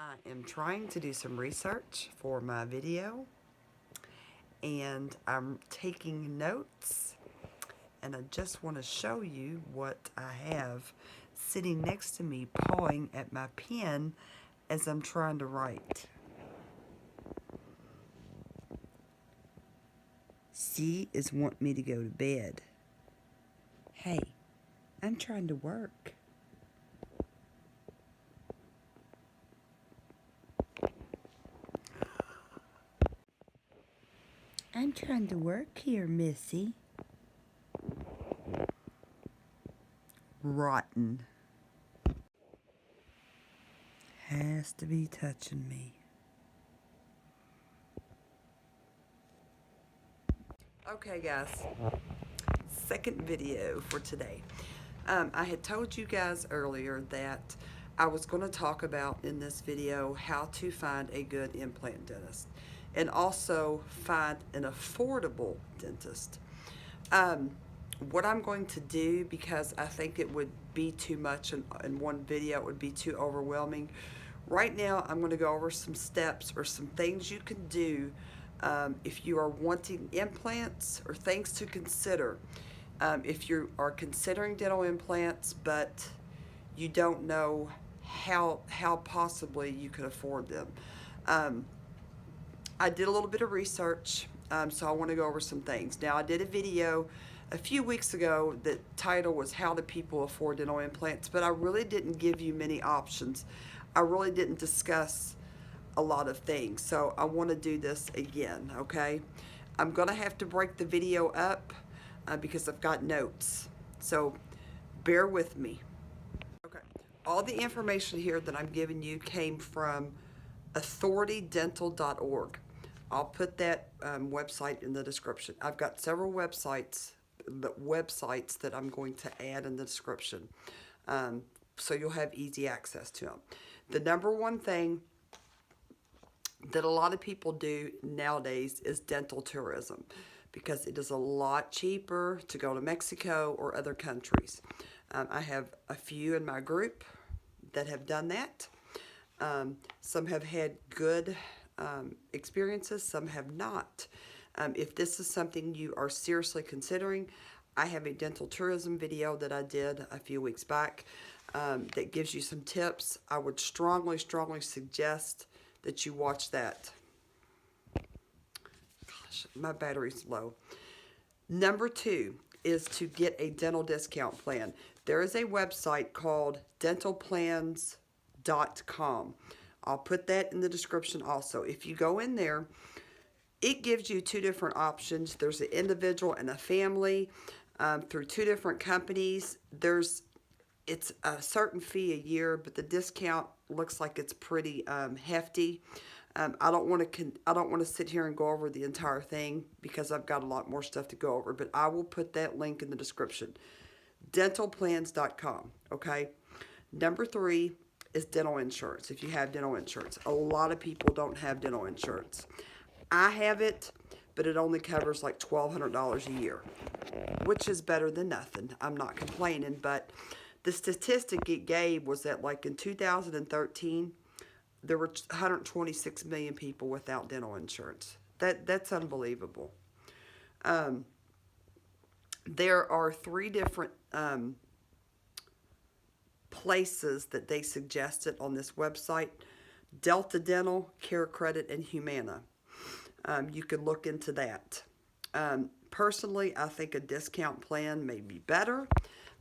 I am trying to do some research for my video, and I'm taking notes, and I just want to show you what I have sitting next to me pawing at my pen as I'm trying to write. C is want me to go to bed. Hey, I'm trying to work. I'm trying to work here, Missy. Rotten. Has to be touching me. Okay, guys. Second video for today. I had told you guys earlier that I was going to talk about in this video how to find a good implant dentist and also find an affordable dentist. What I'm going to do, because I think it would be too much in one video, it would be too overwhelming. Right now, I'm going to go over some steps or some things you can do if you are wanting implants, or things to consider. If you are considering dental implants, but you don't know how possibly you could afford them. I did a little bit of research, so I want to go over some things. Now, I did a video a few weeks ago that title was How Do People Afford Dental Implants, but I really didn't give you many options. I really didn't discuss a lot of things, so I want to do this again, okay? I'm going to have to break the video up because I've got notes, so bear with me. Okay, all the information here that I'm giving you came from authoritydental.org. I'll put that website in the description. I've got several websites that I'm going to add in the description, so you'll have easy access to them. The number one thing that a lot of people do nowadays is dental tourism, because it is a lot cheaper to go to Mexico or other countries. I have a few in my group that have done that. Some have had good experiences, some have not. If this is something you are seriously considering, I have a dental tourism video that I did a few weeks back that gives you some tips. I would strongly suggest that you watch that. Gosh, my battery's low. Number 2 is to get a dental discount plan. There is a website called dentalplans.com. I'll put that in the description also. If you go in there, it gives you 2 different options. There's an individual and a family through 2 different companies. It's a certain fee a year, but the discount looks like it's pretty hefty. I don't want to sit here and go over the entire thing because I've got a lot more stuff to go over, but I will put that link in the description. Dentalplans.com, okay? Number 3 is dental insurance. If you have dental insurance, a lot of people don't have dental insurance. I have it, but it only covers like $1,200 a year, which is better than nothing. I'm not complaining, but the statistic it gave was that, like, in 2013, there were 126 million people without dental insurance. That's unbelievable. There are 3 different places that they suggested on this website: Delta Dental, Care Credit, and Humana. You could look into that. Personally, I think a discount plan may be better.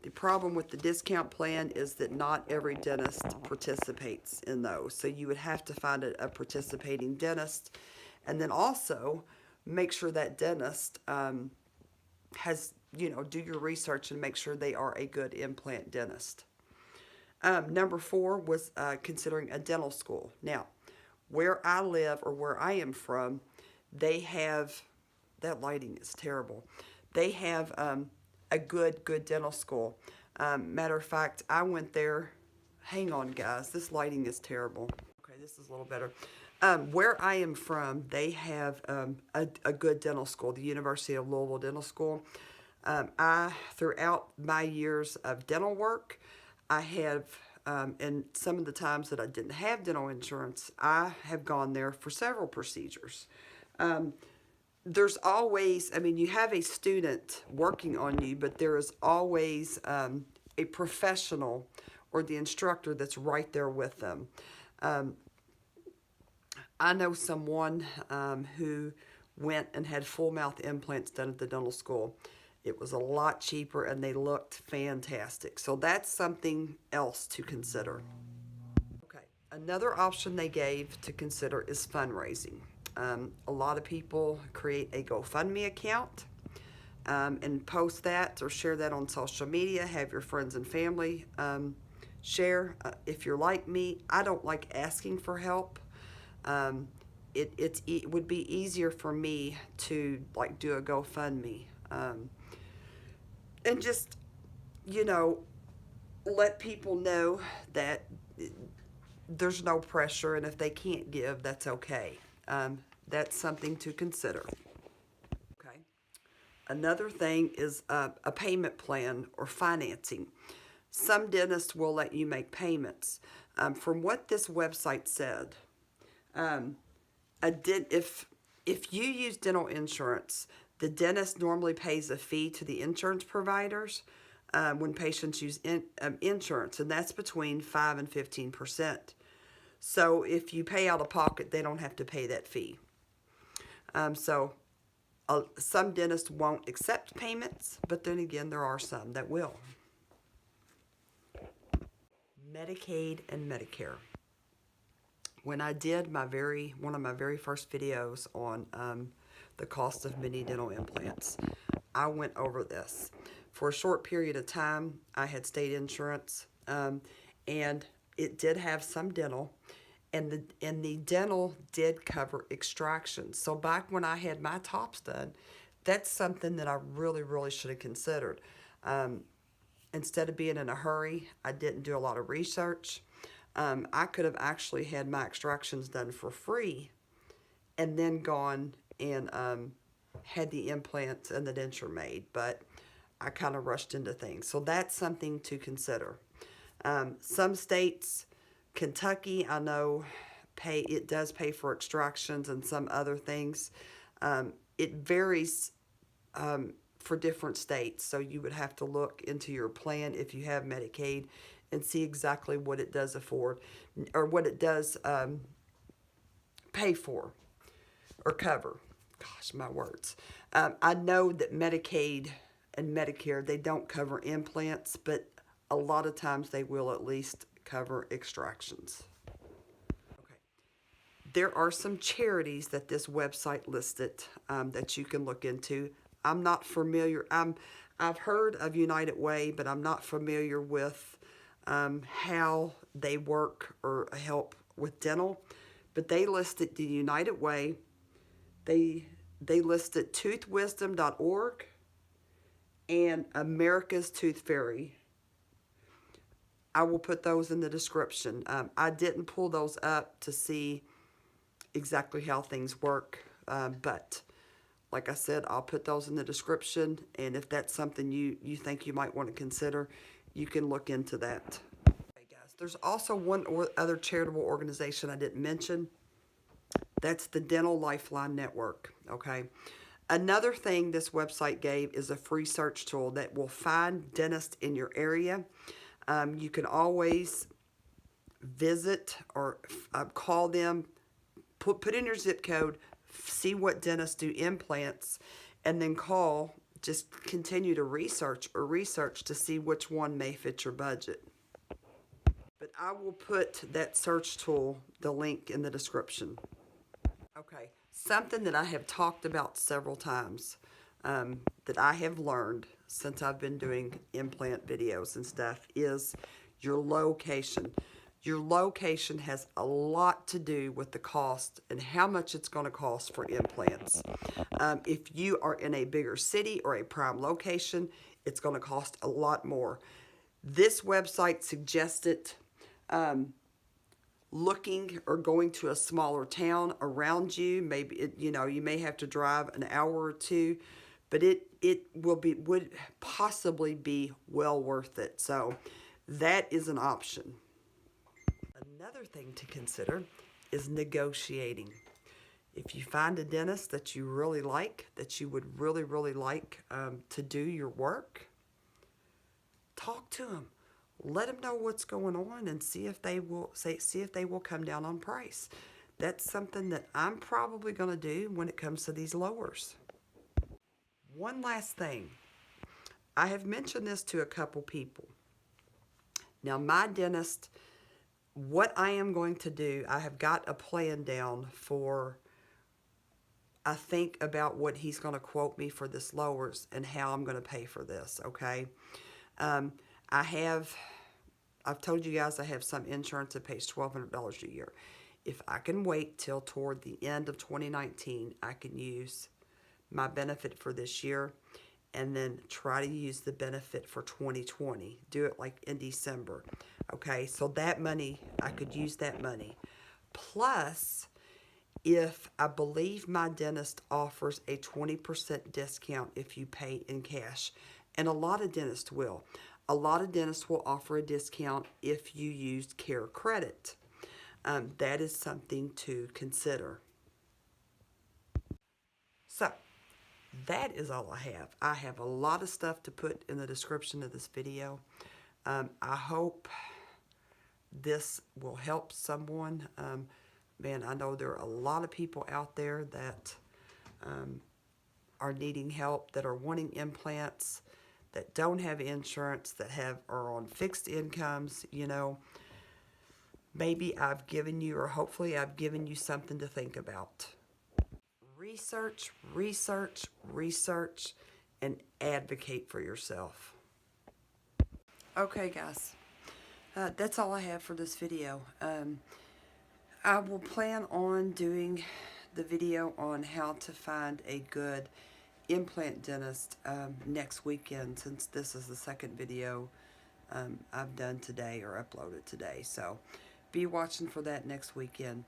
The problem with the discount plan is that not every dentist participates in those. So you would have to find a participating dentist, and then also make sure that dentist has, do your research and make sure they are a good implant dentist. Number 4 was considering a dental school. Now, where I live, or where I am from, they have, that lighting is terrible. They have a good dental school. Matter of fact, I went there. Hang on, guys. This lighting is terrible. Okay, this is a little better. Where I am from, they have a good dental school, the University of Louisville Dental School. Throughout my years of dental work, I have and some of the times that I didn't have dental insurance, I have gone there for several procedures. There's always, I mean, you have a student working on you, but there is always a professional or the instructor that's right there with them. I know someone who went and had full mouth implants done at the dental school. It was a lot cheaper and they looked fantastic. So that's something else to consider. Okay, another option they gave to consider is fundraising. A lot of people create a GoFundMe account and post that or share that on social media. Have your friends and family share. If you're like me, I don't like asking for help. It would be easier for me to like do a GoFundMe and just, you know, let people know that there's no pressure, and if they can't give, that's okay. That's something to consider. Okay. Another thing is a payment plan or financing. Some dentists will let you make payments. From what this website said, if you use dental insurance, the dentist normally pays a fee to the insurance providers when patients use insurance, and that's between 5 and 15%. So if you pay out of pocket, they don't have to pay that fee. Some dentists won't accept payments, but then again, there are some that will. Medicaid and Medicare. When I did one of my very first videos on the cost of mini dental implants, I went over this. For a short period of time, I had state insurance, and it did have some dental, and the dental did cover extractions. So back when I had my tops done, that's something that I really, really should have considered. Instead of being in a hurry, I didn't do a lot of research. I could have actually had my extractions done for free and then gone and had the implants and the denture made, but I kind of rushed into things. So that's something to consider. Some states, Kentucky, I know it does pay for extractions and some other things. It varies for different states, so you would have to look into your plan if you have Medicaid and see exactly what it does afford or what it does pay for or cover. Gosh, my words. I know that Medicaid and Medicare, they don't cover implants, but a lot of times they will at least cover extractions. Okay. There are some charities that this website listed that you can look into. I'm not familiar. I've heard of United Way, but I'm not familiar with how they work or help with dental. But they listed the United Way. They listed toothwisdom.org and America's Toothfairy. I will put those in the description. I didn't pull those up to see exactly how things work, but like I said, I'll put those in the description, and if that's something you think you might want to consider, you can look into that. Okay, guys, there's also one other charitable organization I didn't mention. That's the Dental Lifeline Network, okay? Another thing this website gave is a free search tool that will find dentists in your area. You can always visit or call them, put in your zip code, see what dentists do implants, and then call. Just continue to research to see which one may fit your budget. But I will put that search tool, the link, in the description. Okay, something that I have talked about several times that I have learned since I've been doing implant videos and stuff is your location. Your location has a lot to do with the cost and how much it's going to cost for implants. If you are in a bigger city or a prime location, it's going to cost a lot more. This website suggested looking or going to a smaller town around you. Maybe you may have to drive an hour or two, but it would possibly be well worth it. So that is an option. Another thing to consider is negotiating. If you find a dentist that you really like, that you would really, really like to do your work, talk to them. Let them know what's going on and see if they will come down on price. That's something that I'm probably going to do when it comes to these lowers. One last thing. I have mentioned this to a couple people. Now, my dentist, what I am going to do, I have got a plan down for, I think about what he's going to quote me for this lowers and how I'm going to pay for this, okay? I've told you guys I have some insurance that pays $1,200 a year. If I can wait till toward the end of 2019, I can use my benefit for this year and then try to use the benefit for 2020. Do it like in December. Okay, so that money, I could use that money. Plus, if I believe my dentist offers a 20% discount if you pay in cash, and a lot of dentists will. A lot of dentists will offer a discount if you use Care Credit. That is something to consider. So, that is all I have. I have a lot of stuff to put in the description of this video. I hope this will help someone. Man, I know there are a lot of people out there that are needing help, that are wanting implants, that don't have insurance, that are on fixed incomes, you know. Maybe I've given you, or hopefully I've given you something to think about. Research, research, research, and advocate for yourself. Okay, guys. That's all I have for this video. I will plan on doing the video on how to find a good implant dentist next weekend, since this is the second video I've done today or uploaded today. So be watching for that next weekend.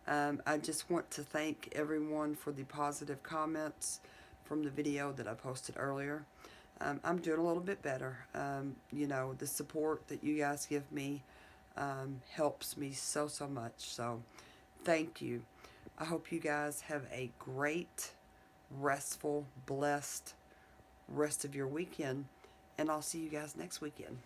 I just want to thank everyone for the positive comments from the video that I posted earlier. I'm doing a little bit better. You know, the support that you guys give me helps me so much. So thank you. I hope you guys have a great, restful, blessed rest of your weekend, and I'll see you guys next weekend.